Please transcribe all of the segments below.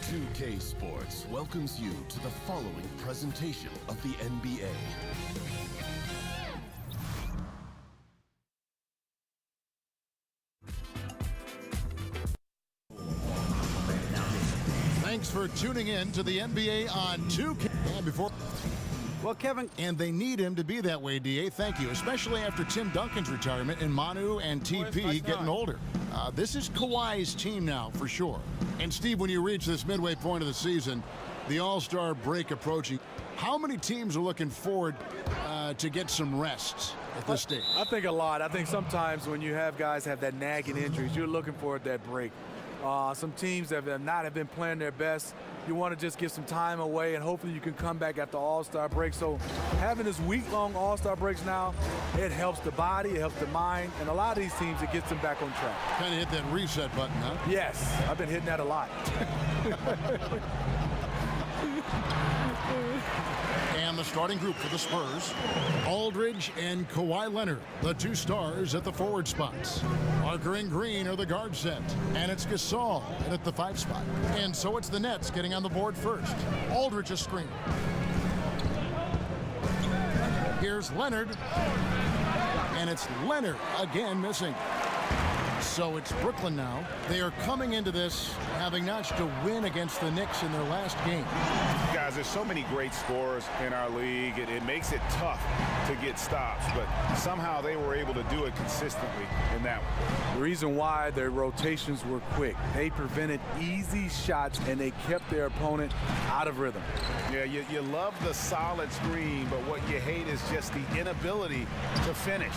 nba2K Sports welcomes you to the following presentation of the NBA. Thanks for tuning in to the NBA on 2K. And before... Well, Kevin, and they need him to be that way, DA. Thank you, especially after Tim Duncan's retirement and Manu and TP getting older. This is Kawhi's team now, for sure. And, Steve, when you reach this midway point of the season, the All-Star break approaching, how many teams are looking forward to get some rest at this stage? I think a lot. I think sometimes when you have guys have that nagging injuries, you're looking forward to that break. Some teams that have been playing their best, you want to just get some time away, and hopefully you can come back after All-Star break. So having this week-long All-Star breaks now, it helps the body, it helps the mind, and a lot of these teams, it gets them back on track. Kind of hit that reset button, huh? Yes, I've been hitting that a lot. And the starting group for the Spurs, Aldridge and Kawhi Leonard, the two stars at the forward spots. Parker and Green are the guard set, and it's Gasol at the 5 spot. And so it's the Nets getting on the board first. Aldridge a screen. Here's Leonard, and it's Leonard again missing. So it's Brooklyn now. They are coming into this having notched a win against the Knicks in their last game. Guys, there's so many great scorers in our league. It makes it tough to get stops, but somehow they were able to do it consistently in that one. The reason why their rotations were quick, they prevented easy shots, and they kept their opponent out of rhythm. Yeah, you love the solid screen, but what you hate is just the inability to finish.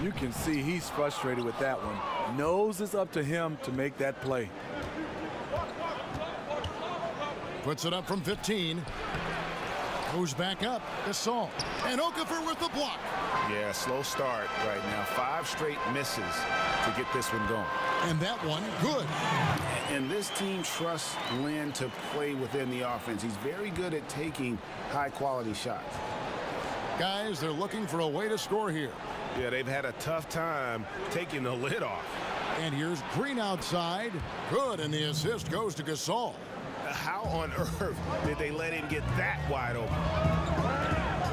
You can see he's frustrated with that one. Knows it's up to him to make that play. Puts it up from 15. Goes back up. Gasol. And Okafor with the block. Yeah, slow start right now. 5 straight misses to get this one going. And that one, good. And this team trusts Lin to play within the offense. He's very good at taking high-quality shots. Guys, they're looking for a way to score here. Yeah, they've had a tough time taking the lid off. And here's Green outside. Good, and the assist goes to Gasol. How on earth did they let him get that wide open?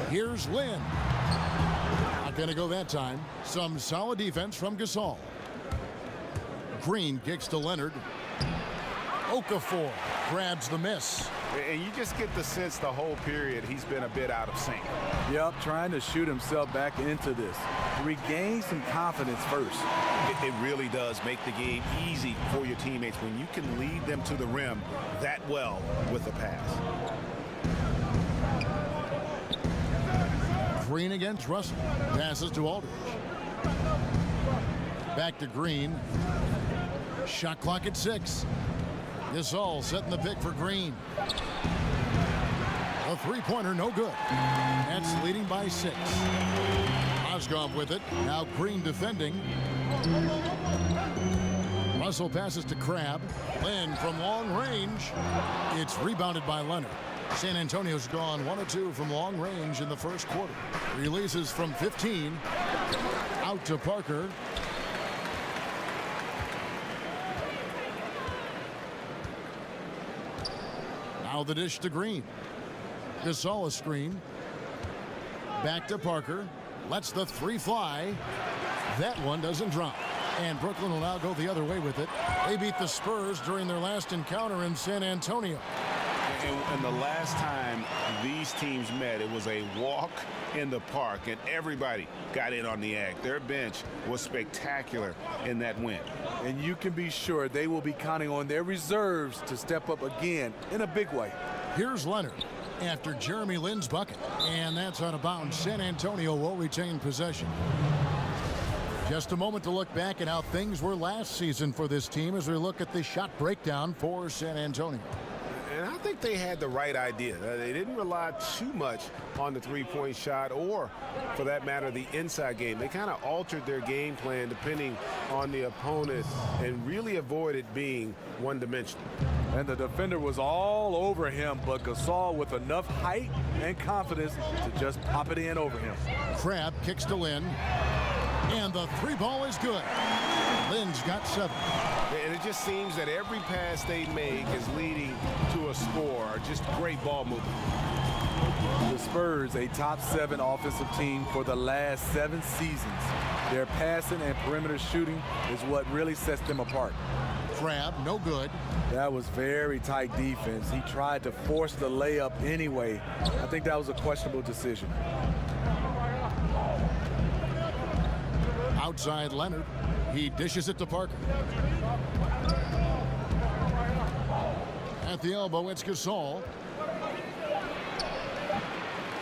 Here's Lin. Not going to go that time. Some solid defense from Gasol. Green kicks to Leonard. Okafor grabs the miss. And you just get the sense the whole period he's been a bit out of sync. Yep, trying to shoot himself back into this. Regain some confidence first. It really does make the game easy for your teammates when you can lead them to the rim that well with a pass. Green against Russell. Passes to Aldridge. Back to Green. Shot clock at 6. Gasol setting the pick for Green. A three-pointer, no good. That's leading by 6. Osgoff with it. Now Green defending. Russell passes to Crabbe. Lin from long range. It's rebounded by Leonard. San Antonio's gone 1 of 2 from long range in the first quarter. Releases from 15. Out to Parker. Now the dish to Green. Gasol a screen. Back to Parker. Lets the 3 fly. That one doesn't drop. And Brooklyn will now go the other way with it. They beat the Spurs during their last encounter in San Antonio. And the last time these teams met, it was a walk in the park, and everybody got in on the act. Their bench was spectacular in that win. And you can be sure they will be counting on their reserves to step up again in a big way. Here's Leonard after Jeremy Lin's bucket. And that's out of bounds. San Antonio will retain possession. Just a moment to look back at how things were last season for this team as we look at the shot breakdown for San Antonio. And I think they had the right idea. They didn't rely too much on the three-point shot or, for that matter, the inside game. They kind of altered their game plan depending on the opponent and really avoided being one-dimensional. And the defender was all over him, but Gasol with enough height and confidence to just pop it in over him. Crabbe kicks to Lin. And the three ball is good. Lynn's got 7. And it just seems that every pass they make is leading to a score. Just great ball movement. The Spurs, a top 7 offensive team for the last 7 seasons. Their passing and perimeter shooting is what really sets them apart. Grab, no good. That was very tight defense. He tried to force the layup anyway. I think that was a questionable decision. Outside Leonard. He dishes it to Parker. At the elbow, it's Gasol.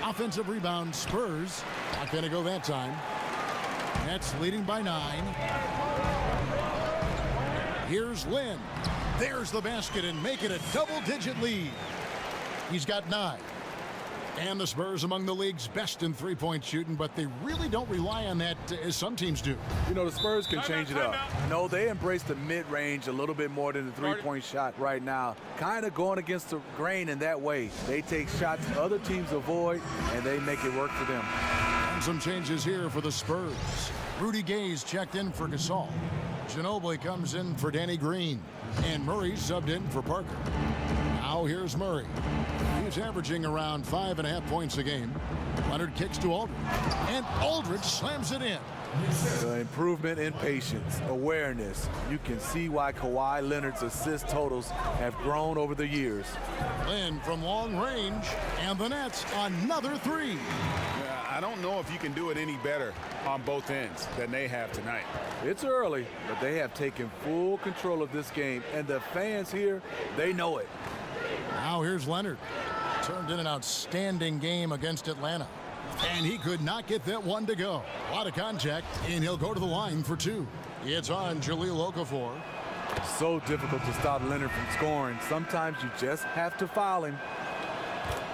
Offensive rebound, Spurs. Not going to go that time. Nets leading by 9. Here's Lynn. There's the basket and make it a double-digit lead. He's got 9. And the Spurs among the league's best in three-point shooting, but they really don't rely on that as some teams do. You know, the Spurs can change it up. No, they embrace the mid-range a little bit more than the three-point shot right now. Kind of going against the grain in that way. They take shots other teams avoid, and they make it work for them. And some changes here for the Spurs. Rudy Gay's checked in for Gasol. Ginobili comes in for Danny Green. And Murray subbed in for Parker. Now here's Murray. He's averaging around 5.5 points a game. Leonard kicks to Aldridge. And Aldridge slams it in. The improvement in patience, awareness. You can see why Kawhi Leonard's assist totals have grown over the years. Lynn from long range. And the Nets another 3. I don't know if you can do it any better on both ends than they have tonight. It's early, but they have taken full control of this game, and the fans here, they know it. Now here's Leonard. Turned in an outstanding game against Atlanta. And he could not get that one to go. A lot of contact, and he'll go to the line for 2. It's on Jahlil Okafor. So difficult to stop Leonard from scoring. Sometimes you just have to foul him.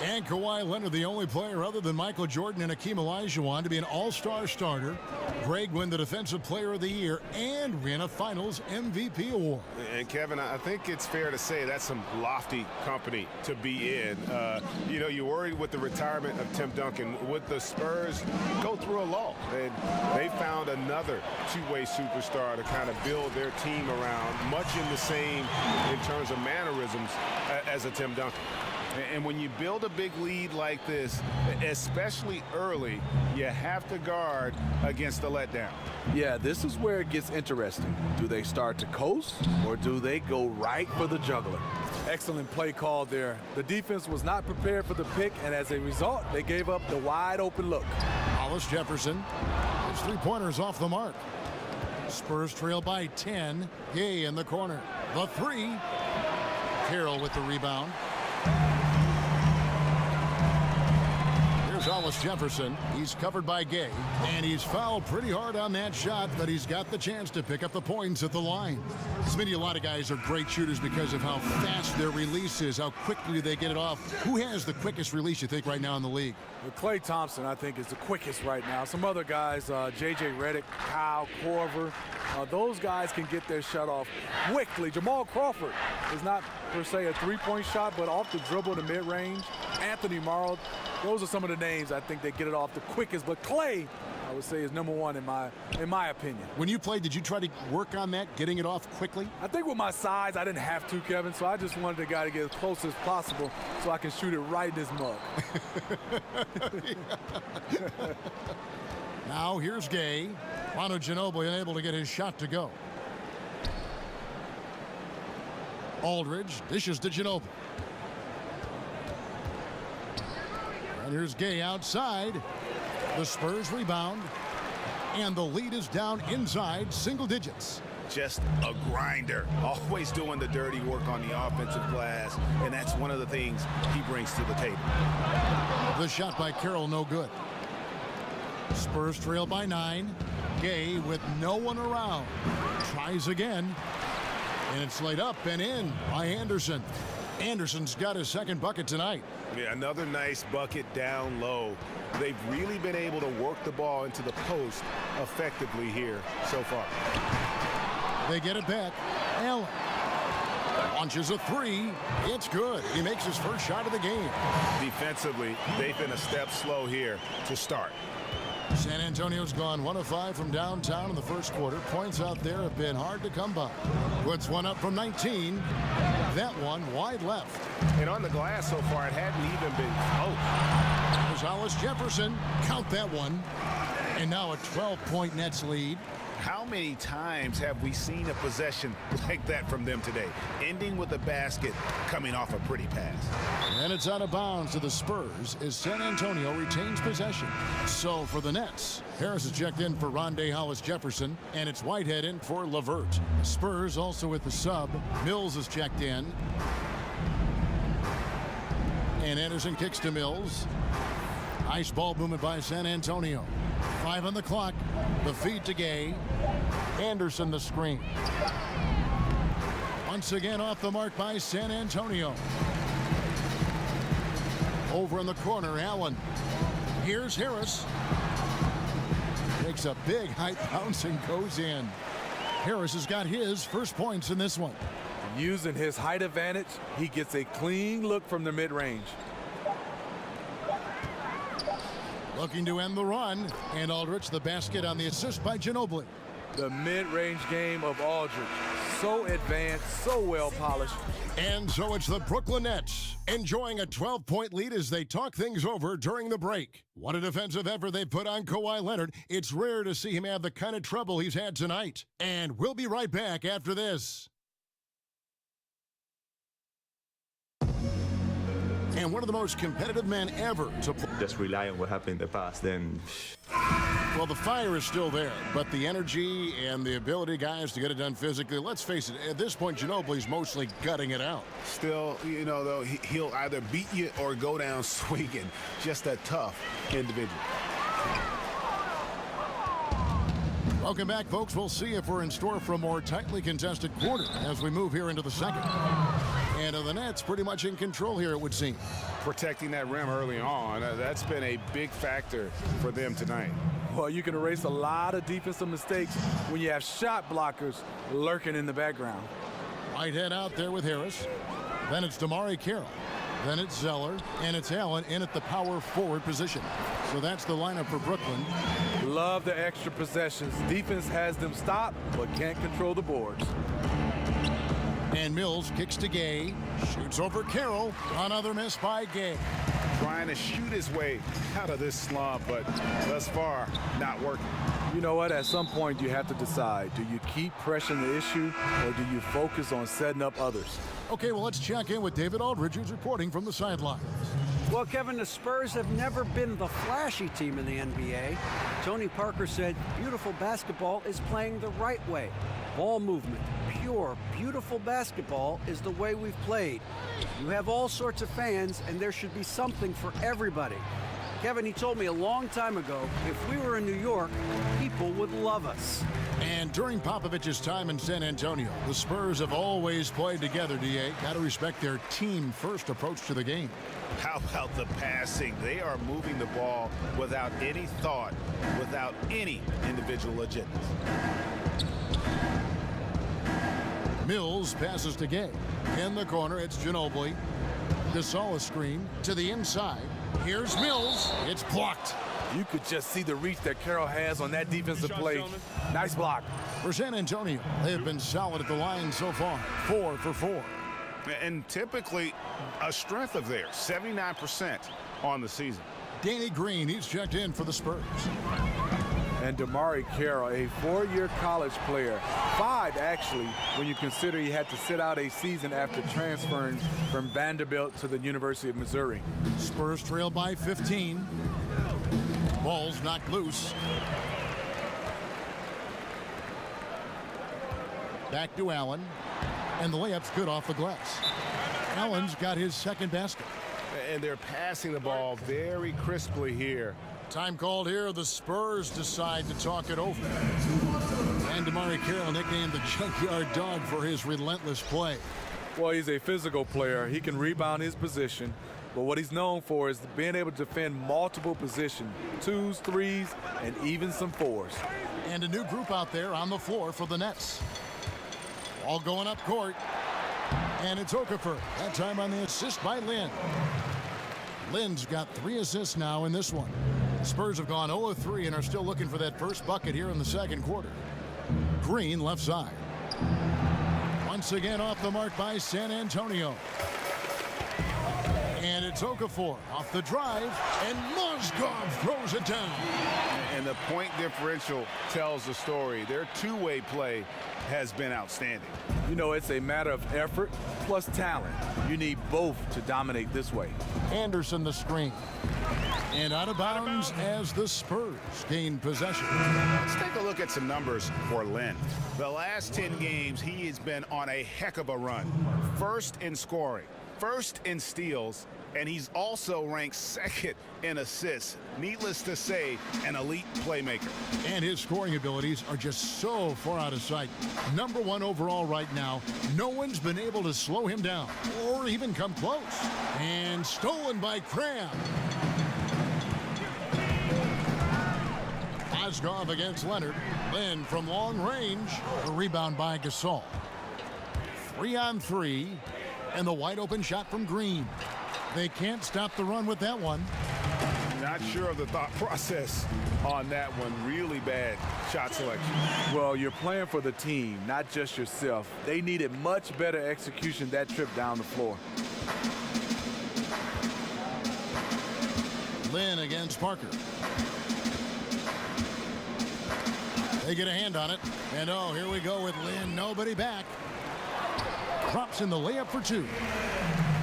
And Kawhi Leonard, the only player other than Michael Jordan and Hakeem Olajuwon to be an all-star starter. Greg win the Defensive Player of the Year and win a Finals MVP award. And Kevin, I think it's fair to say that's some lofty company to be in. You know, you're worried with the retirement of Tim Duncan. With the Spurs, go through a lull. And they found another two-way superstar to kind of build their team around, much in the same in terms of mannerisms as a Tim Duncan. And when you build a big lead like this, especially early, you have to guard against the letdown. Yeah, this is where it gets interesting. Do they start to coast, or do they go right for the juggler? Excellent play call there. The defense was not prepared for the pick, and as a result, they gave up the wide open look. Hollis Jefferson. His three-pointers off the mark. Spurs trail by 10. Gay in the corner. The 3. Carroll with the rebound. Here's Hollis Jefferson. He's covered by Gay, and he's fouled pretty hard on that shot, but he's got the chance to pick up the points at the line. Smitty, a lot of guys are great shooters because of how fast their release is, how quickly they get it off. Who has the quickest release, you think, right now in the league? Well, Klay Thompson, I think, is the quickest right now. Some other guys, J.J. Redick, Kyle Korver, those guys can get their shot off quickly. Jamal Crawford is not per se a three-point shot, but off the dribble to mid-range. Anthony Morrow, those are some of the names I think they get it off the quickest. But Klay, I would say, is number 1 in my opinion. When you played, did you try to work on that, getting it off quickly? I think with my size, I didn't have to, Kevin, so I just wanted the guy to get as close as possible so I can shoot it right in his mug. Now here's Gay. Manu Ginobili unable to get his shot to go. Aldridge dishes to Ginobili. And here's Gay outside. The Spurs rebound. And the lead is down inside single digits. Just a grinder, always doing the dirty work on the offensive glass, and that's one of the things he brings to the table. The shot by Carroll, no good. Spurs trail by 9. Gay with no one around. Tries again. And it's laid up and in by Anderson. Anderson's got his second bucket tonight. Yeah, another nice bucket down low. They've really been able to work the ball into the post effectively here so far. They get it back. Allen launches a 3. It's good. He makes his first shot of the game. Defensively, they've been a step slow here to start. San Antonio's gone 1 of 5 from downtown in the first quarter. Points out there have been hard to come by. Puts one up from 19. That one wide left. And on the glass so far, it hadn't even been close. There's Hollis Jefferson. Count that one. And now a 12-point Nets lead. How many times have we seen a possession like that from them today? Ending with a basket, coming off a pretty pass. And it's out of bounds to the Spurs as San Antonio retains possession. So for the Nets, Harris is checked in for Rondé Hollis Jefferson, and it's Whitehead in for LeVert. Spurs also with the sub. Mills is checked in. And Anderson kicks to Mills. Nice ball movement by San Antonio. 5 on the clock. The feed to Gay. Anderson the screen. Once again off the mark by San Antonio. Over in the corner, Allen. Here's Harris. Takes a big height bounce and goes in. Harris has got his first points in this one. Using his height advantage, he gets a clean look from the mid-range. Looking to end the run, and Aldridge the basket on the assist by Ginobili. The mid-range game of Aldridge. So advanced, so well polished. And so it's the Brooklyn Nets enjoying a 12-point lead as they talk things over during the break. What a defensive effort they put on Kawhi Leonard. It's rare to see him have the kind of trouble he's had tonight. And we'll be right back after this. And one of the most competitive men ever to play. Just rely on what happened in the past, then. Well, the fire is still there, but the energy and the ability, guys, to get it done physically, let's face it, at this point, Ginobili's mostly gutting it out. Still, you know, though, he'll either beat you or go down swinging. Just a tough individual. Welcome back, folks. We'll see if we're in store for a more tightly contested quarter as we move here into the second. And the Nets pretty much in control here, it would seem. Protecting that rim early on, that's been a big factor for them tonight. Well, you can erase a lot of defensive mistakes when you have shot blockers lurking in the background. Whitehead out there with Harris. Then it's DeMarre Carroll. Then it's Zeller. And it's Allen in at the power forward position. So that's the lineup for Brooklyn. Love the extra possessions. Defense has them stopped, but can't control the boards. And Mills kicks to Gay. Shoots over Carroll. Another miss by Gay. Trying to shoot his way out of this slump, but thus far, not working. You know what? At some point, you have to decide. Do you keep pressing the issue, or do you focus on setting up others? Okay, well, let's check in with David Aldridge, who's reporting from the sidelines. Well, Kevin, the Spurs have never been the flashy team in the NBA. Tony Parker said beautiful basketball is playing the right way. Ball movement, pure, beautiful basketball is the way we've played. You have all sorts of fans, and there should be something for everybody. Kevin, he told me a long time ago, if we were in New York, people would love us. And during Popovich's time in San Antonio, the Spurs have always played together, D.A. Got to respect their team-first approach to the game. How about the passing? They are moving the ball without any thought, without any individual agendas. Mills passes to Gay. In the corner, it's Ginobili. Gasol screen to the inside. Here's Mills. It's blocked. You could just see the reach that Carroll has on that defensive play. Nice block. For San Antonio, they have been solid at the line so far. 4 for 4. And typically a strength of theirs, 79% on the season. Danny Green, he's checked in for the Spurs. And DeMarre Carroll, a 4-year college player. 5, actually, when you consider he had to sit out a season after transferring from Vanderbilt to the University of Missouri. Spurs trail by 15. Ball's knocked loose. Back to Allen. And the layup's good off the glass. Allen's got his second basket. And they're passing the ball very crisply here. Time called here. The Spurs decide to talk it over. And DeMarre Carroll, nicknamed the Junkyard Dog for his relentless play. Well, he's a physical player. He can rebound his position. But what he's known for is being able to defend multiple positions. 2s, 3s, and even some 4s. And a new group out there on the floor for the Nets. All going up court. And it's Okafor. That time on the assist by Lynn. Lynn's got 3 assists now in this one. Spurs have gone 0 of 3 and are still looking for that first bucket here in the second quarter. Green left side. Once again off the mark by San Antonio. And it's Okafor off the drive, and Mozgov throws it down. And the point differential tells the story. Their two-way play has been outstanding. You know, it's a matter of effort plus talent. You need both to dominate this way. Anderson the screen. And out of bounds as the Spurs gain possession. Let's take a look at some numbers for Lin. The last 10 games, he has been on a heck of a run. First in scoring, first in steals, and he's also ranked second in assists. Needless to say, an elite playmaker. And his scoring abilities are just so far out of sight. Number 1 overall right now. No one's been able to slow him down or even come close. And stolen by Cram. Mozgov against Leonard. Lin from long range. A rebound by Gasol. 3 on 3. And the wide open shot from Green. They can't stop the run with that one. Not sure of the thought process on that one. Really bad shot selection. Well, you're playing for the team, not just yourself. They needed much better execution that trip down the floor. Lin against Parker. They get a hand on it. And oh, here we go with Lin. Nobody back. Drops in the layup for 2.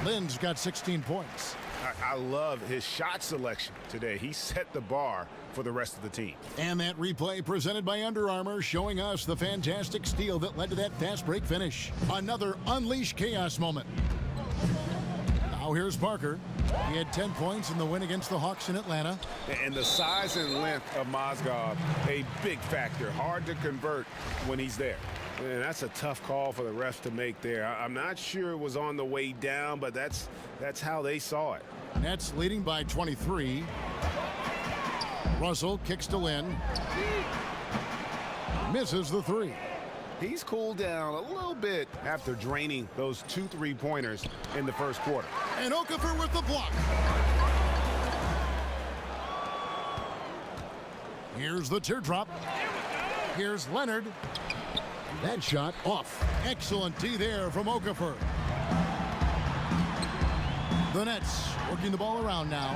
Lin's got 16 points. I love his shot selection today. He set the bar for the rest of the team. And that replay presented by Under Armour showing us the fantastic steal that led to that fast break finish. Another Unleash Chaos moment. Now here's Parker. He had 10 points in the win against the Hawks in Atlanta. And the size and length of Mozgov, a big factor. Hard to convert when he's there. And that's a tough call for the refs to make there. I'm not sure it was on the way down, but that's how they saw it. Nets leading by 23. Russell kicks to Lin. Misses the 3. He's cooled down a little bit after draining those 2 3-pointers in the first quarter. And Okafor with the block. Here's the teardrop. Here's Leonard. That shot off. Excellent D there from Okafor. The Nets working the ball around now.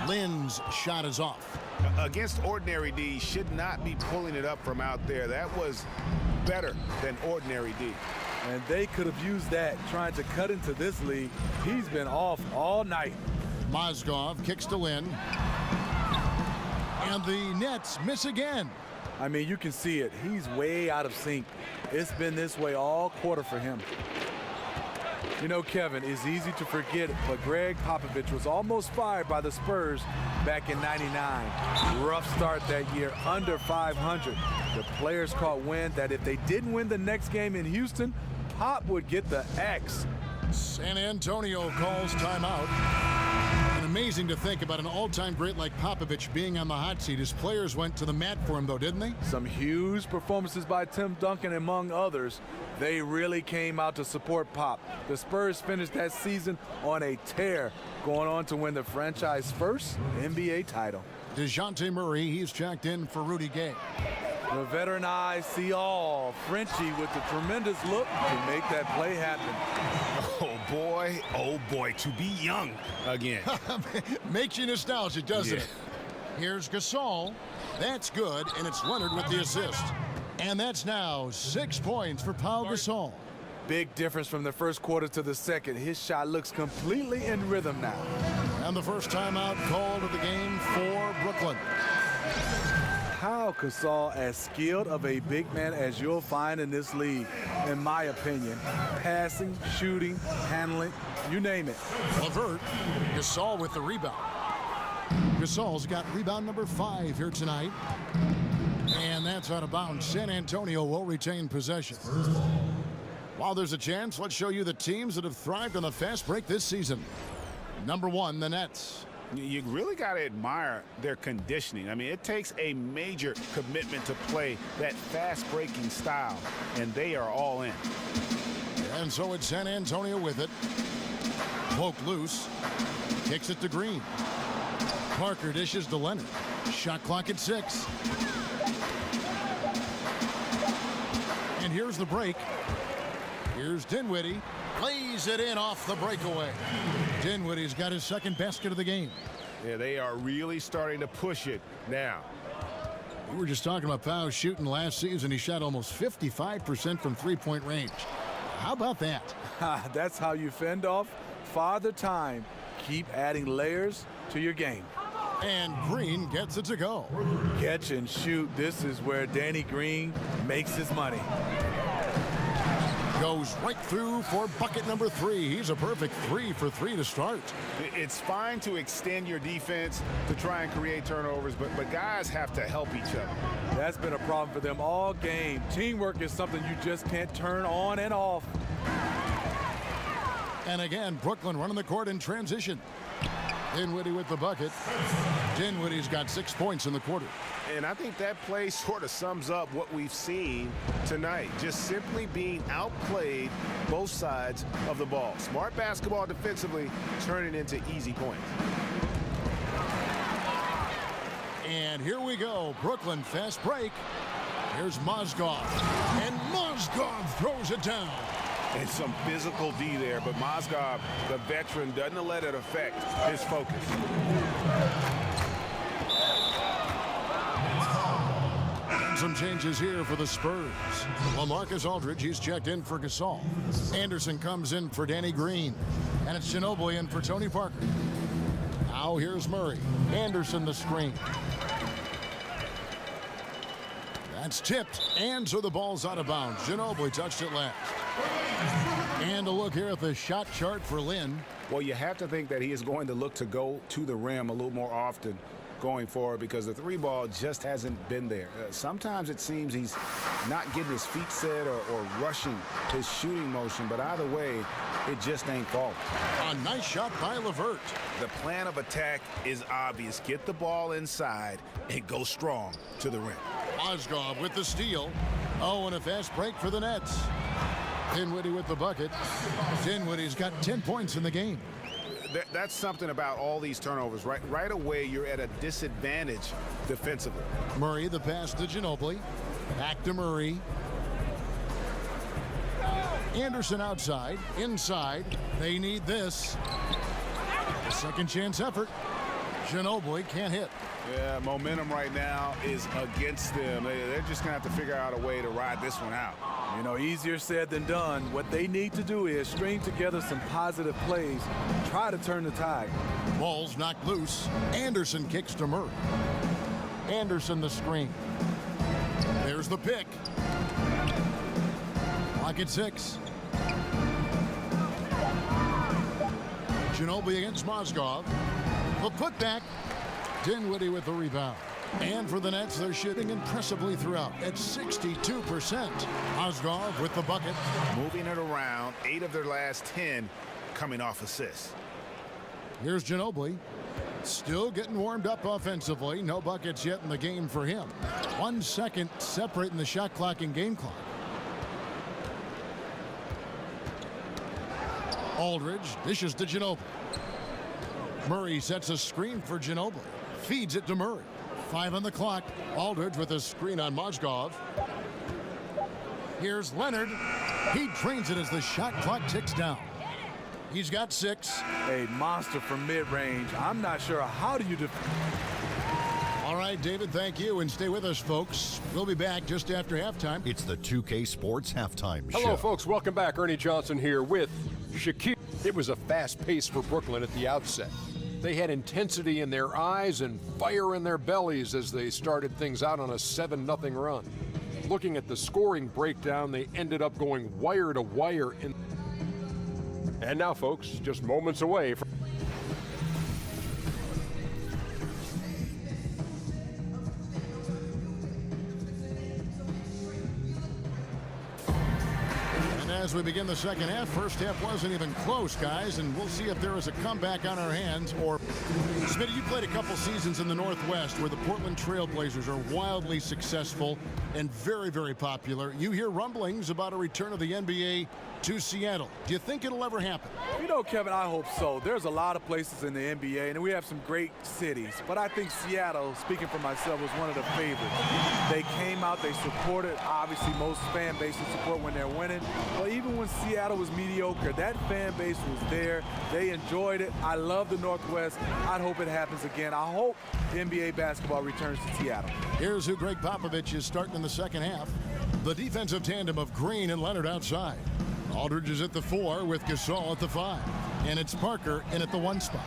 Lin's shot is off. Against ordinary D, should not be pulling it up from out there. That was better than ordinary D. And they could have used that trying to cut into this league. He's been off all night. Mozgov kicks to Lin. And the Nets miss again. I mean, you can see it. He's way out of sync. It's been this way all quarter for him. You know, Kevin, it's easy to forget, but Greg Popovich was almost fired by the Spurs back in '99. Rough start that year, under 500. The players caught wind that if they didn't win the next game in Houston, Pop would get the X. San Antonio calls timeout. And amazing to think about an all-time great like Popovich being on the hot seat. His players went to the mat for him, though, didn't they? Some huge performances by Tim Duncan, among others. They really came out to support Pop. The Spurs finished that season on a tear, going on to win the franchise first NBA title. DeJounte Murray, he's checked in for Rudy Gay. The veteran eyes see all. Frenchie with the tremendous look to make that play happen. Oh boy, to be young again. Makes you nostalgic, doesn't it? Here's Gasol. That's good, and it's Leonard with the assist. And that's now 6 points for Pau Gasol. Big difference from the first quarter to the second. His shot looks completely in rhythm now. And the first timeout called of the game for Brooklyn. Pau Gasol, as skilled of a big man as you'll find in this league, in my opinion. Passing, shooting, handling, you name it. LeVert, Gasol with the rebound. Gasol's got rebound number 5 here tonight. And that's out of bounds. San Antonio will retain possession. While there's a chance, let's show you the teams that have thrived on the fast break this season. Number 1, the Nets. You really got to admire their conditioning. I mean, it takes a major commitment to play that fast-breaking style, and they are all in. And so it's San Antonio with it. Poke loose. Kicks it to Green. Parker dishes to Leonard. Shot clock at 6. And here's the break. Here's Dinwiddie. Lays it in off the breakaway. Dinwiddie's got his second basket of the game. Yeah, they are really starting to push it now. We were just talking about Powell's shooting last season. He shot almost 55% from three-point range. How about that? That's how you fend off Father Time. Keep adding layers to your game. And Green gets it to go. Catch and shoot. This is where Danny Green makes his money. Goes right through for bucket number 3. He's a perfect 3 for 3 to start. It's fine to extend your defense to try and create turnovers, but guys have to help each other. That's been a problem for them all game. Teamwork is something you just can't turn on and off. And again, Brooklyn running the court in transition. Dinwiddie with the bucket. Dinwiddie's got 6 points in the quarter. And I think that play sort of sums up what we've seen tonight. Just simply being outplayed both sides of the ball. Smart basketball defensively, turning into easy points. And here we go. Brooklyn fast break. Here's Mozgov. And Mozgov throws it down. And some physical D there, but Mozgov, the veteran, doesn't let it affect his focus. And some changes here for the Spurs. LaMarcus Aldridge, he's checked in for Gasol. Anderson comes in for Danny Green. And it's Ginobili in for Tony Parker. Now here's Murray. Anderson the screen. That's tipped, and so the ball's out of bounds. Ginobili touched it last. And a look here at the shot chart for Lynn. Well, you have to think that he is going to look to go to the rim a little more often going forward because the 3 ball just hasn't been there. Sometimes it seems he's not getting his feet set or rushing his shooting motion, but either way, it just ain't falling. A nice shot by LeVert. The plan of attack is obvious. Get the ball inside and go strong to the rim. Mozgov with the steal. Oh, and a fast break for the Nets. Dinwiddie with the bucket. Dinwiddie's got 10 points in the game. That's something about all these turnovers. Right away, you're at a disadvantage defensively. Murray, the pass to Ginobili. Back to Murray. Anderson outside. Inside. They need this. Second chance effort. Ginobili can't hit. Yeah, momentum right now is against them. They're just going to have to figure out a way to ride this one out. You know, easier said than done. What they need to do is string together some positive plays, try to turn the tide. Ball's knocked loose. Anderson kicks to Murray. Anderson the screen. There's the pick. Clock at 6. Ginobili against Mozgov. The putback. Dinwiddie with the rebound. And for the Nets, they're shooting impressively throughout at 62%. Mozgov with the bucket. Moving it around, 8 of their last 10 coming off assists. Here's Ginobili. Still getting warmed up offensively. No buckets yet in the game for him. 1 second separating the shot clock and game clock. Aldridge dishes to Ginobili. Murray sets a screen for Ginobili. Feeds it to Murray. 5 on the clock. Aldridge with a screen on Mozgov. Here's Leonard. He drains it as the shot clock ticks down. He's got 6. A monster from mid-range. I'm not sure how do you All right, David, thank you. And stay with us, folks. We'll be back just after halftime. It's the 2K Sports Halftime Show. Hello, folks. Welcome back. Ernie Johnson here with Shaquille. It was a fast pace for Brooklyn at the outset. They had intensity in their eyes and fire in their bellies as they started things out on a 7-0 run. Looking at the scoring breakdown, they ended up going wire to wire. And now, folks, just moments away from... As we begin the second half, first half wasn't even close, guys, and we'll see if there is a comeback on our hands. Or, Smitty, you played a couple seasons in the Northwest where the Portland Trail Blazers are wildly successful. and very, very popular. You hear rumblings about a return of the NBA to Seattle. Do you think it'll ever happen? You know, Kevin, I hope so. There's a lot of places in the NBA, and we have some great cities. But I think Seattle, speaking for myself, was one of the favorites. They came out, they supported. Obviously, most fan bases support when they're winning. But even when Seattle was mediocre, that fan base was there. They enjoyed it. I love the Northwest. I hope it happens again. I hope NBA basketball returns to Seattle. Here's who Greg Popovich is starting in the second half. The defensive tandem of Green and Leonard outside. Aldridge is at the 4 with Gasol at the 5. And it's Parker in at the 1 spot.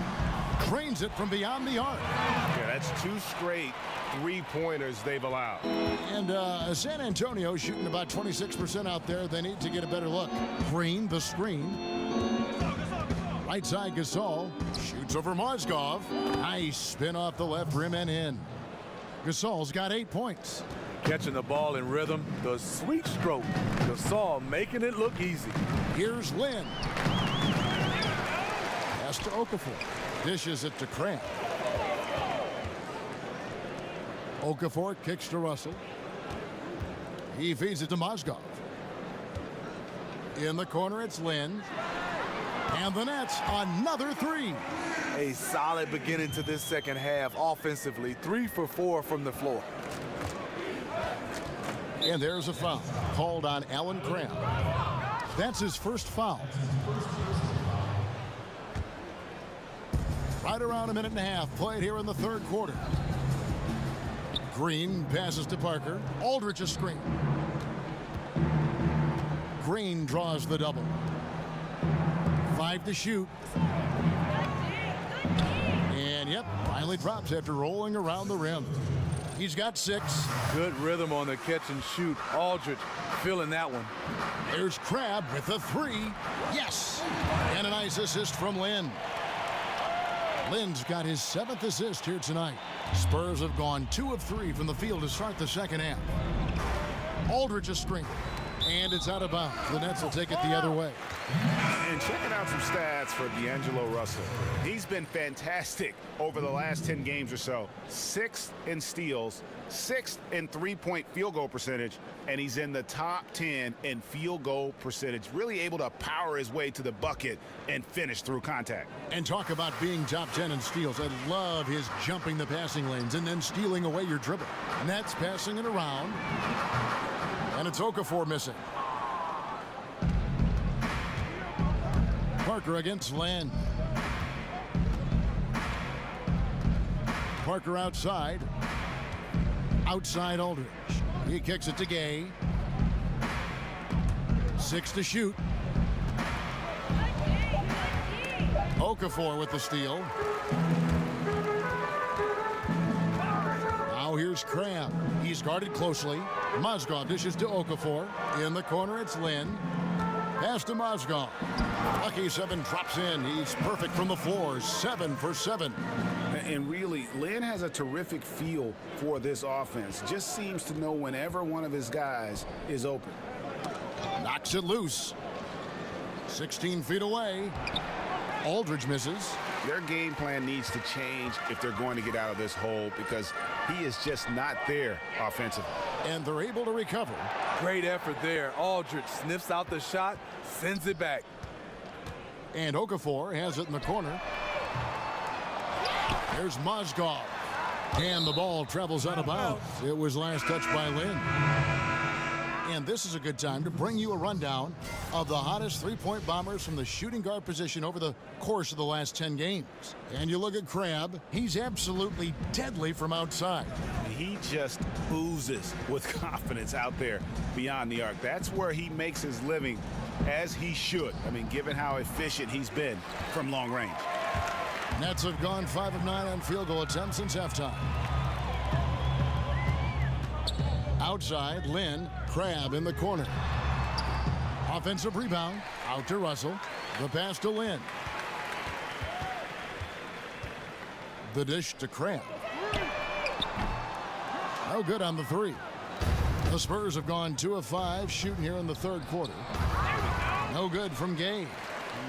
Drains it from beyond the arc. Yeah, that's 2 straight three-pointers they've allowed. And San Antonio shooting about 26% out there. They need to get a better look. Green, the screen. Right side, Gasol shoots over Mozgov. Nice spin off the left rim and in. Gasol's got 8 points. Catching the ball in rhythm, the sweet stroke. Gasol making it look easy. Here's Lynn. Pass to Okafor. Dishes it to Cramp. Okafor kicks to Russell. He feeds it to Mozgov. In the corner, it's Lynn. And the Nets, another 3. A solid beginning to this second half offensively. 3 for 4 from the floor. And there's a foul called on Alan Cramp. That's his first foul. Right around a minute and a half played here in the third quarter. Green passes to Parker. Aldridge a screen. Green draws the double. 5 to shoot. And yep, finally drops after rolling around the rim. He's got 6. Good rhythm on the catch and shoot. Aldridge feeling that one. There's Crabbe with a 3. Yes! And a nice assist from Lynn. Lynn's got his 7th assist here tonight. Spurs have gone 2 of 3 from the field to start the second half. Aldridge a screen. And it's out of bounds. The Nets will take it the other way. And checking out some stats for D'Angelo Russell. He's been fantastic over the last 10 games or so. 6th in steals, 6th in three-point field goal percentage, and he's in the top 10 in field goal percentage. Really able to power his way to the bucket and finish through contact. And talk about being top 10 in steals. I love his jumping the passing lanes and then stealing away your dribble. Nets passing it around. And it's Okafor missing. Parker against Lynn. Parker outside. Outside Aldridge. He kicks it to Gay. 6 to shoot. Okafor with the steal. Now here's Cramp. He's guarded closely. Mozgov dishes to Okafor. In the corner, it's Lynn. Pass to Mozgov. Lucky 7 drops in. He's perfect from the floor. 7 for 7. And really, Lynn has a terrific feel for this offense. Just seems to know whenever one of his guys is open. Knocks it loose. 16 feet away. Aldridge misses. Their game plan needs to change if they're going to get out of this hole because he is just not there offensively. And they're able to recover. Great effort there. Aldridge sniffs out the shot, sends it back. And Okafor has it in the corner. There's Mozgov. And the ball travels out of bounds. It was last touched by Lynn. And this is a good time to bring you a rundown of the hottest three-point bombers from the shooting guard position over the course of the last 10 games. And you look at Crabbe, he's absolutely deadly from outside. He just oozes with confidence out there beyond the arc. That's where he makes his living, as he should. I mean, given how efficient he's been from long range. Nets have gone 5 of 9 on field goal attempts since halftime. Outside, Lynn, Crabbe in the corner. Offensive rebound, out to Russell. The pass to Lynn. The dish to Crabbe. No good on the 3. The Spurs have gone 2 of 5 shooting here in the third quarter. No good from Gay.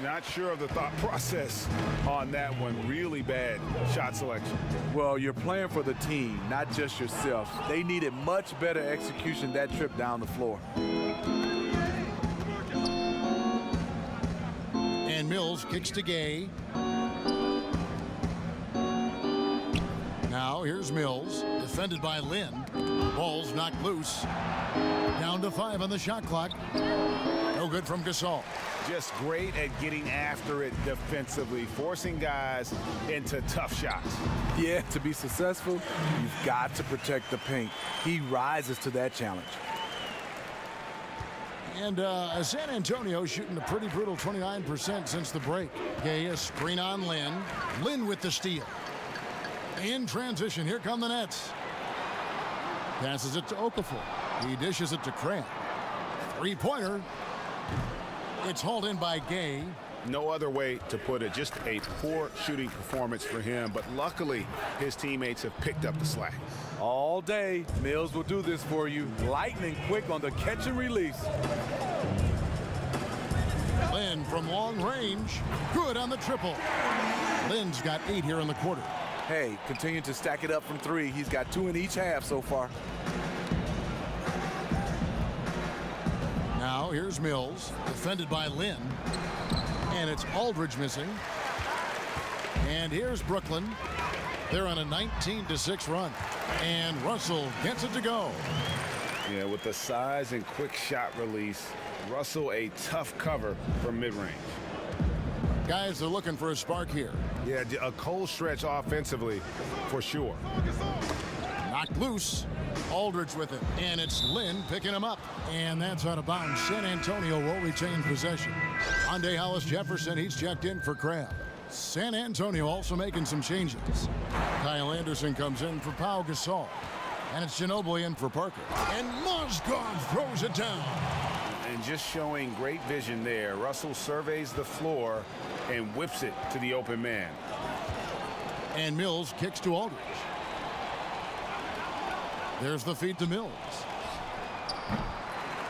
Not sure of the thought process on that one. Really bad shot selection. Well, you're playing for the team, not just yourself. They needed much better execution that trip down the floor. And Mills kicks to Gay. Now here's Mills, defended by Lynn. Ball's knocked loose. Down to 5 on the shot clock. No good from Gasol. Just great at getting after it defensively, forcing guys into tough shots. Yeah, to be successful, you've got to protect the paint. He rises to that challenge. And San Antonio shooting a pretty brutal 29% since the break. Gay, a screen on Lynn. Lynn with the steal. In transition, here come the Nets. Passes it to Okafor. He dishes it to Crabb. Three-pointer. It's hauled in by Gay. No other way to put it. Just a poor shooting performance for him. But luckily, his teammates have picked up the slack. All day, Mills will do this for you. Lightning quick on the catch and release. Lynn from long range. Good on the triple. Lynn's got 8 here in the quarter. Hey, continue to stack it up from 3. He's got 2 in each half so far. Now here's Mills, defended by Lynn. And it's Aldridge missing. And here's Brooklyn. They're on a 19-6 run. And Russell gets it to go. Yeah, with the size and quick shot release, Russell a tough cover from mid-range. Guys, they're looking for a spark here. Yeah, a cold stretch offensively for sure. Knocked loose. Aldridge with it. And it's Lynn picking him up. And that's out of bounds. San Antonio will retain possession. Andre Hollis-Jefferson, he's checked in for Crabb. San Antonio also making some changes. Kyle Anderson comes in for Pau Gasol. And it's Ginobili in for Parker. And Mozgov throws it down. And just showing great vision there. Russell surveys the floor and whips it to the open man. And Mills kicks to Aldridge. There's the feed to Mills.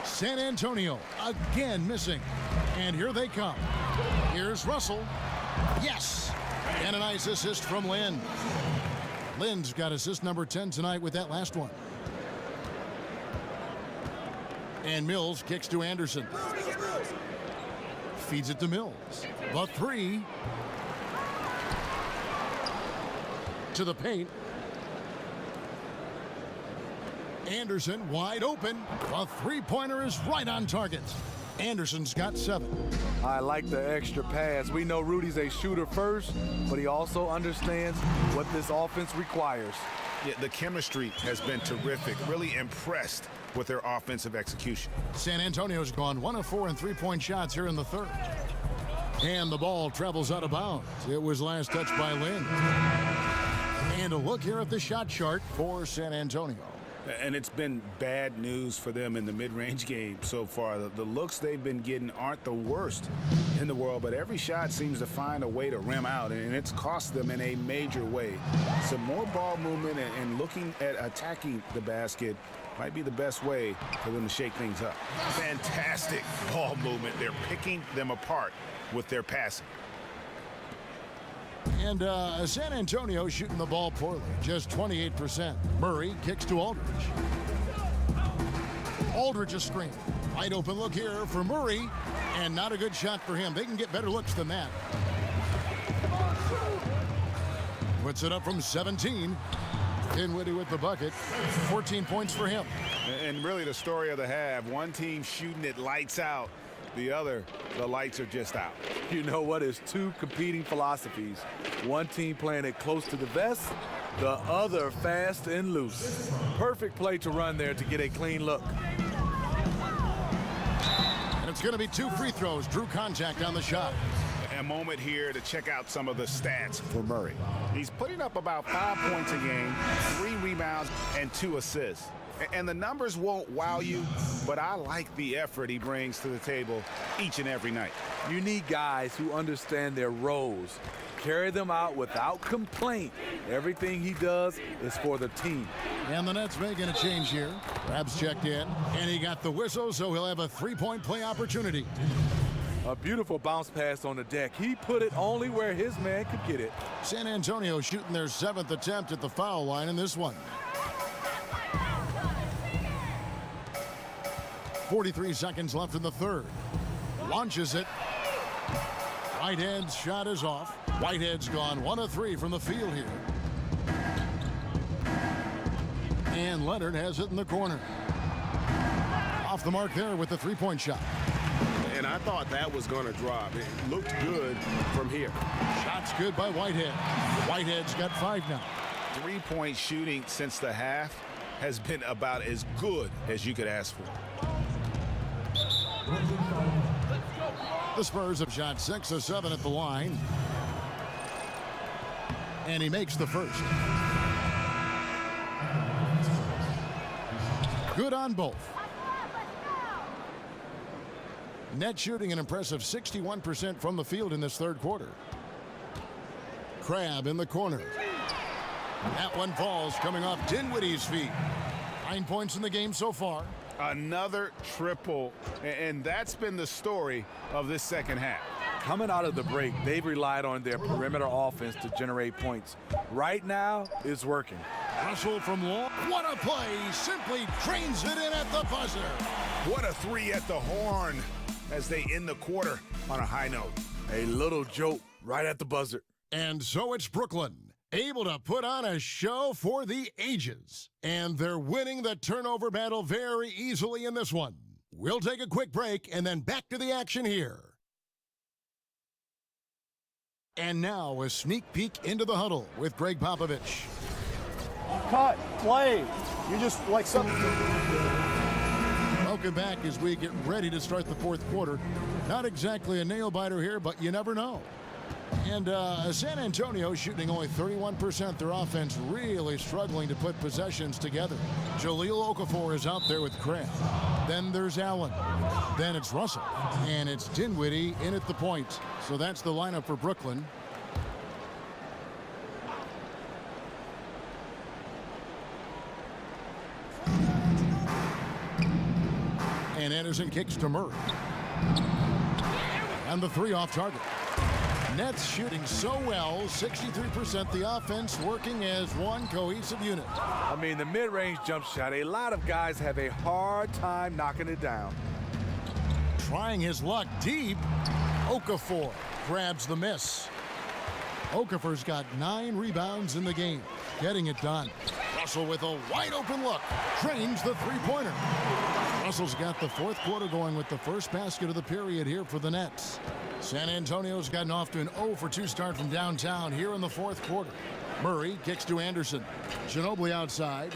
San Antonio again missing. And here they come. Here's Russell. Yes! And a nice assist from Lynn. Lynn's got assist number 10 tonight with that last one. And Mills kicks to Anderson. Feeds it to Mills. The 3. To the paint. Anderson wide open. The three-pointer is right on target. Anderson's got 7. I like the extra pass. We know Rudy's a shooter first, but he also understands what this offense requires. Yeah, the chemistry has been terrific. Really impressed with their offensive execution. San Antonio's gone 1 of 4 in three-point shots here in the third. And the ball travels out of bounds. It was last touched by Lynn. And a look here at the shot chart for San Antonio. And it's been bad news for them in the mid-range game so far. The looks they've been getting aren't the worst in the world, but every shot seems to find a way to rim out, and it's cost them in a major way. Some more ball movement and looking at attacking the basket might be the best way for them to shake things up. Fantastic ball movement. They're picking them apart with their passing. And San Antonio shooting the ball poorly, just 28%. Murray kicks to Aldridge. Aldridge a screen. Wide open look here for Murray, and not a good shot for him. They can get better looks than that. Puts it up from 17. Dinwiddie with the bucket. 14 points for him. And really the story of the half, one team shooting it lights out. The other, the lights are just out. You know what? It's 2 competing philosophies. One team playing it close to the vest, the other fast and loose. Perfect play to run there to get a clean look. And it's going to be 2 free throws. Drew contact on the shot. A moment here to check out some of the stats for Murray. He's putting up about 5 points a game, 3 rebounds, and 2 assists. And the numbers won't wow you, but I like the effort he brings to the table each and every night. You need guys who understand their roles. Carry them out without complaint. Everything he does is for the team. And the Nets making a change here. Crab's checked in, and he got the whistle, so he'll have a 3-point play opportunity. A beautiful bounce pass on the deck. He put it only where his man could get it. San Antonio shooting their 7th attempt at the foul line in this one. 43 seconds left in the third. Launches it. Whitehead's shot is off. Whitehead's gone 1 of 3 from the field here. And Leonard has it in the corner. Off the mark there with the three-point shot. And I thought that was going to drop. It looked good from here. Shot's good by Whitehead. Whitehead's got 5 now. Three-point shooting since the half has been about as good as you could ask for. The Spurs have shot 6 of 7 at the line. And he makes the first. Good on both. Net shooting an impressive 61% from the field in this third quarter. Crabbe in the corner. That one falls, coming off Dinwiddie's feet. 9 points in the game so far. Another triple, and that's been the story of this second half. Coming out of the break, they've relied on their perimeter offense to generate points. Right now, it's working. Russell from long. What a play. Simply trains it in at the buzzer. What a three at the horn as they end the quarter on a high note. A little joke right at the buzzer. And so it's Brooklyn, able to put on a show for the ages. And they're winning the turnover battle very easily in this one. We'll take a quick break and then back to the action here. And now a sneak peek into the huddle with Greg Popovich. Cut, play. You just like something. Welcome back as we get ready to start the fourth quarter. Not exactly a nail-biter here, but you never know. And San Antonio shooting only 31%. Their offense really struggling to put possessions together. Jahlil Okafor is out there with Crabbe. Then there's Allen. Then it's Russell. And it's Dinwiddie in at the point. So that's the lineup for Brooklyn. And Anderson kicks to Murray. And the three off target. Nets shooting so well, 63%. The offense working as one cohesive unit. I mean, the mid-range jump shot, a lot of guys have a hard time knocking it down. Trying his luck deep. Okafor grabs the miss. Okafor's got 9 rebounds in the game, getting it done. Russell with a wide open look, trains the three-pointer. Russell's got the fourth quarter going with the first basket of the period here for the Nets. San Antonio's gotten off to an 0-for-2 start from downtown here in the fourth quarter. Murray kicks to Anderson. Ginobili outside.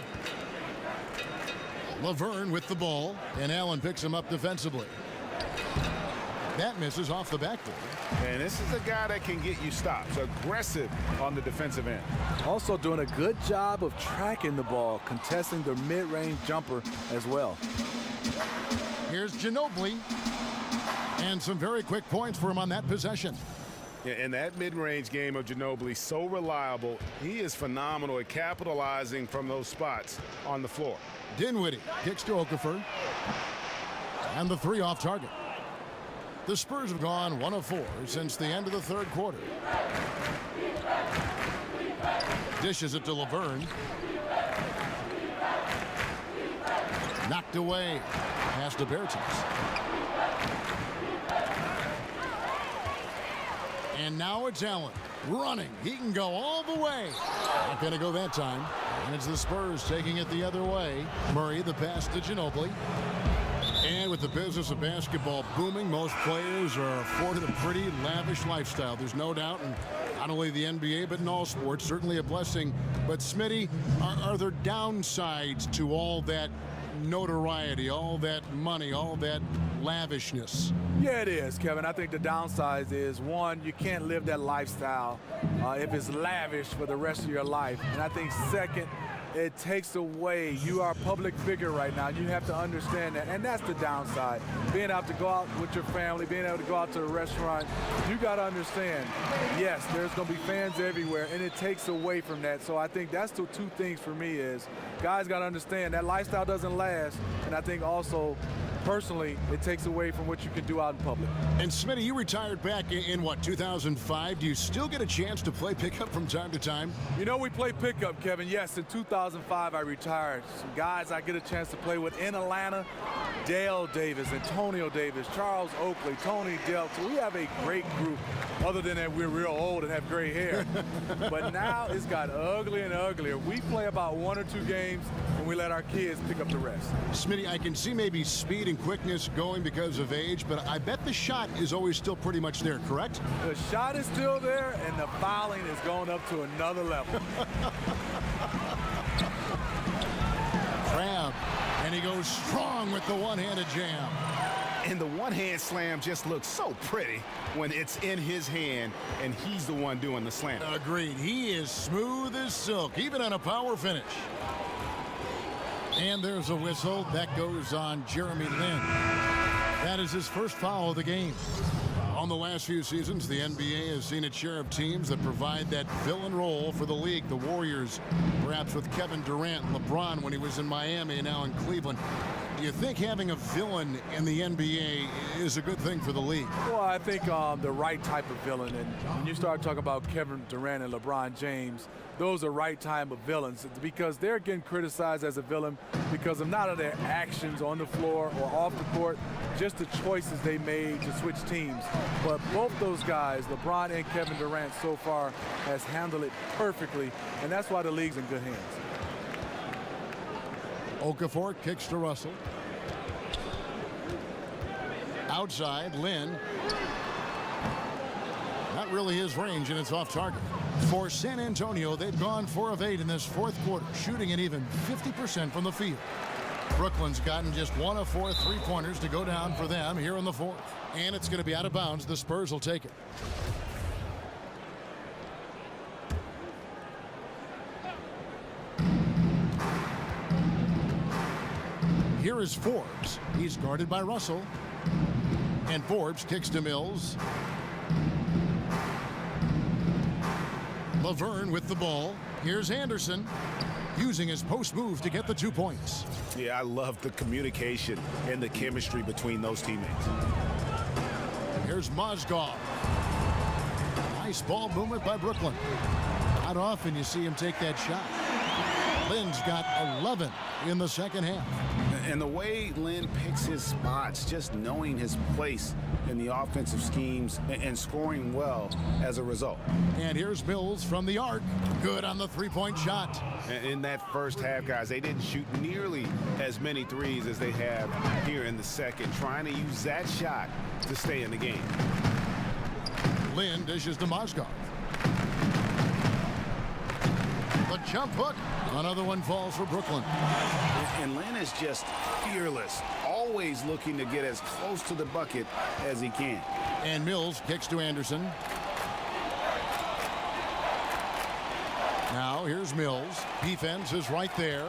Laverne with the ball, and Allen picks him up defensively. That misses off the backboard. And this is a guy that can get you stops. Aggressive on the defensive end. Also doing a good job of tracking the ball, contesting the mid-range jumper as well. Here's Ginobili. And some very quick points for him on that possession. Yeah, and that mid-range game of Ginobili, so reliable. He is phenomenal at capitalizing from those spots on the floor. Dinwiddie kicks to Okafor. And the three off target. The Spurs have gone 1 of 4 since the end of the third quarter. Dishes it to Laverne. Knocked away. Pass to Bertans. And now it's Allen running. He can go all the way. Not going to go that time. And it's the Spurs taking it the other way. Murray, the pass to Ginobili. And with the business of basketball booming, most players are afforded a pretty lavish lifestyle. There's no doubt, in not only the NBA, but in all sports, certainly a blessing. But Smitty, are there downsides to all that notoriety, all that money, all that lavishness? Yeah, it is, Kevin. I think the downside is, one, you can't live that lifestyle if it's lavish for the rest of your life. And I think second, it takes away. You are a public figure right now. You have to understand that. And that's the downside. Being able to go out with your family, being able to go out to a restaurant, you got to understand, yes, there's going to be fans everywhere, and it takes away from that. So I think that's the two things for me is guys got to understand that lifestyle doesn't last. And I think also personally, it takes away from what you can do out in public. And Smitty, you retired back in what, 2005? Do you still get a chance to play pickup from time to time? You know, we play pickup, Kevin. Yes, in 2005, I retired. Some guys I get a chance to play with in Atlanta, Dale Davis, Antonio Davis, Charles Oakley, Tony Delta. We have a great group, other than that we're real old and have gray hair. But now it's got uglier and uglier. We play about 1 or 2 games, and we let our kids pick up the rest. Smitty, I can see maybe speed and quickness going because of age, but I bet the shot is always still pretty much there, correct? The shot is still there, and the fouling is going up to another level. Crab, and he goes strong with the one-handed jam. And the one-hand slam just looks so pretty when it's in his hand and he's the one doing the slam. Agreed. He is smooth as silk, even on a power finish. And there's a whistle. That goes on Jeremy Lin. That is his first foul of the game. On the last few seasons, the NBA has seen its share of teams that provide that villain role for the league. The Warriors, perhaps with Kevin Durant, LeBron when he was in Miami, and now in Cleveland. Do you think having a villain in the NBA is a good thing for the league? Well, I think the right type of villain. And when you start talking about Kevin Durant and LeBron James, those are right type of villains because they're getting criticized as a villain because of not of their actions on the floor or off the court, just the choices they made to switch teams. But both those guys, LeBron and Kevin Durant, so far has handled it perfectly, and that's why the league's in good hands. Okafor kicks to Russell. Outside, Lin. Not really his range, and it's off target. For San Antonio, they've gone 4 of 8 in this fourth quarter, shooting at even 50% from the field. Brooklyn's gotten just 1 of 4 3-pointers to go down for them here in the fourth. And it's going to be out of bounds. The Spurs will take it. Here is Forbes. He's guarded by Russell. And Forbes kicks to Mills. Laverne with the ball. Here's Anderson using his post move to get the 2 points. Yeah, I love the communication and the chemistry between those teammates. Here's Mozgov. Nice ball movement by Brooklyn. Not often you see him take that shot. Lin's got 11 in the second half. And the way Lin picks his spots, just knowing his place in the offensive schemes and scoring well as a result. And here's Mills from the arc. Good on the 3-point shot. In that first half, guys, they didn't shoot nearly as many threes as they have here in the second, trying to use that shot to stay in the game. Lin dishes to Mozgov. The jump hook. Another one falls for Brooklyn. And Lin is just fearless, always looking to get as close to the bucket as he can. And Mills kicks to Anderson. Now here's Mills. Defense is right there.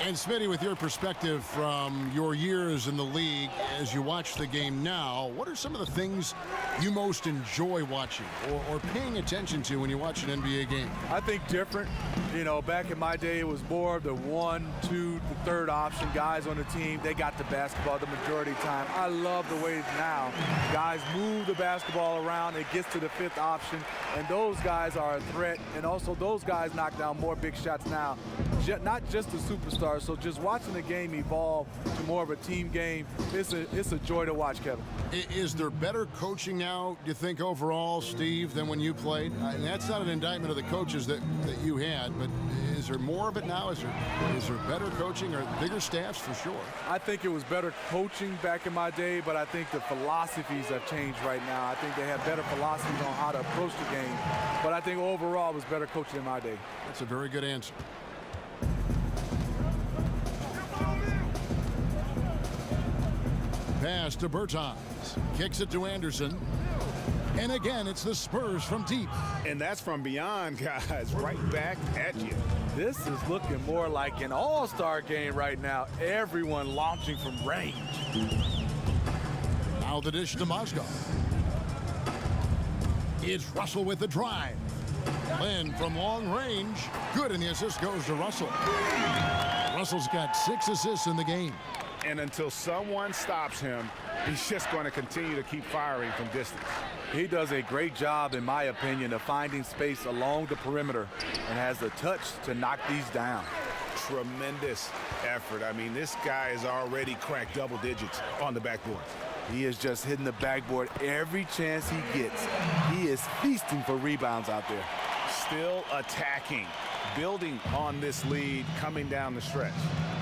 And Smitty, with your perspective from your years in the league, as you watch the game now, what are some of the things you most enjoy watching or paying attention to when you watch an NBA game? I think different. You know, back in my day, it was more of the 1, 2, the third option guys on the team. They got the basketball the majority of the time. I love the way now guys move the basketball around. It gets to the 5th option, and those guys are a threat. And also, those guys knock down more big shots now. Not just the superstars. So just watching the game evolve to more of a team game, it's a joy to watch, Kevin. Is there better coaching now, do you think, overall, Steve, than when you played? And that's not an indictment of the coaches that you had, but is there more of it now? Is there better coaching or bigger staffs for sure? I think it was better coaching back in my day, but I think the philosophies have changed right now. I think they have better philosophies on how to approach the game. But I think overall it was better coaching in my day. That's a very good answer. Pass to Bertans. Kicks it to Anderson. And again, it's the Spurs from deep. And that's from beyond, guys, right back at you. This is looking more like an all-star game right now. Everyone launching from range. Now the dish to Mozgov. It's Russell with the drive. Lin from long range. Good, and the assist goes to Russell. Russell's got 6 assists in the game. And until someone stops him, he's just going to continue to keep firing from distance. He does a great job, in my opinion, of finding space along the perimeter and has the touch to knock these down. Tremendous effort. I mean, this guy has already cracked double digits on the backboard. He is just hitting the backboard every chance he gets. He is feasting for rebounds out there. Still attacking, building on this lead coming down the stretch.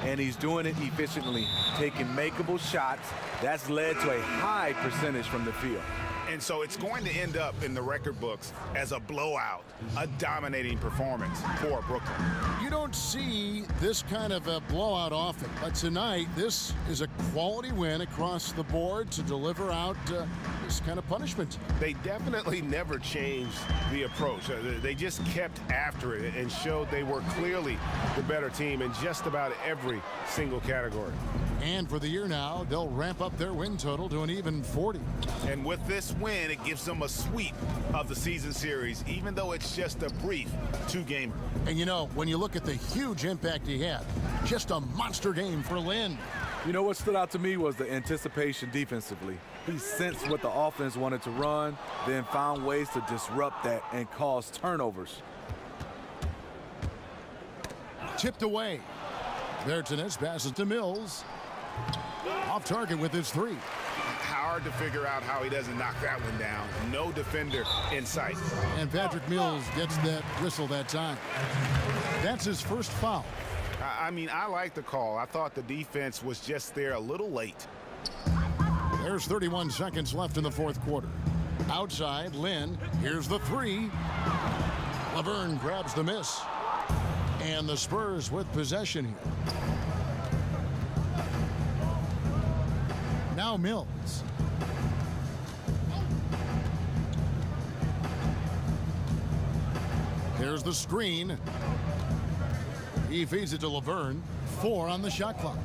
And he's doing it efficiently, taking makeable shots. That's led to a high percentage from the field. And so it's going to end up in the record books as a blowout, a dominating performance for Brooklyn. You don't see this kind of a blowout often, but tonight this is a quality win across the board to deliver out this kind of punishment. They definitely never changed the approach. They just kept after it and showed they were clearly the better team in just about every single category. And for the year now, they'll ramp up their win total to an even 40. And with this win, it gives them a sweep of the season series, even though it's just a brief 2-gamer. And you know, when you look at the huge impact he had, just a monster game for Lynn. You know what stood out to me was the anticipation defensively. He sensed what the offense wanted to run, then found ways to disrupt that and cause turnovers. Tipped away. Bertines passes to Mills. Off target with his 3. Hard to figure out how he doesn't knock that one down. No defender in sight. And Patrick Mills gets that whistle that time. That's his first foul. I mean, I like the call. I thought the defense was just there a little late. There's 31 seconds left in the fourth quarter. Outside, Lynn. Here's the 3. Laverne grabs the miss. And the Spurs with possession here. Now Mills. Here's the screen. He feeds it to Laverne. 4 on the shot clock.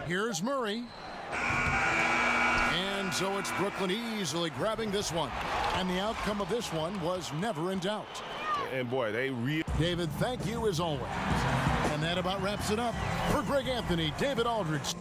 Here's Murray. And so it's Brooklyn easily grabbing this one. And the outcome of this one was never in doubt. And boy, they really... David, thank you as always. And that about wraps it up. For Greg Anthony, David Aldridge.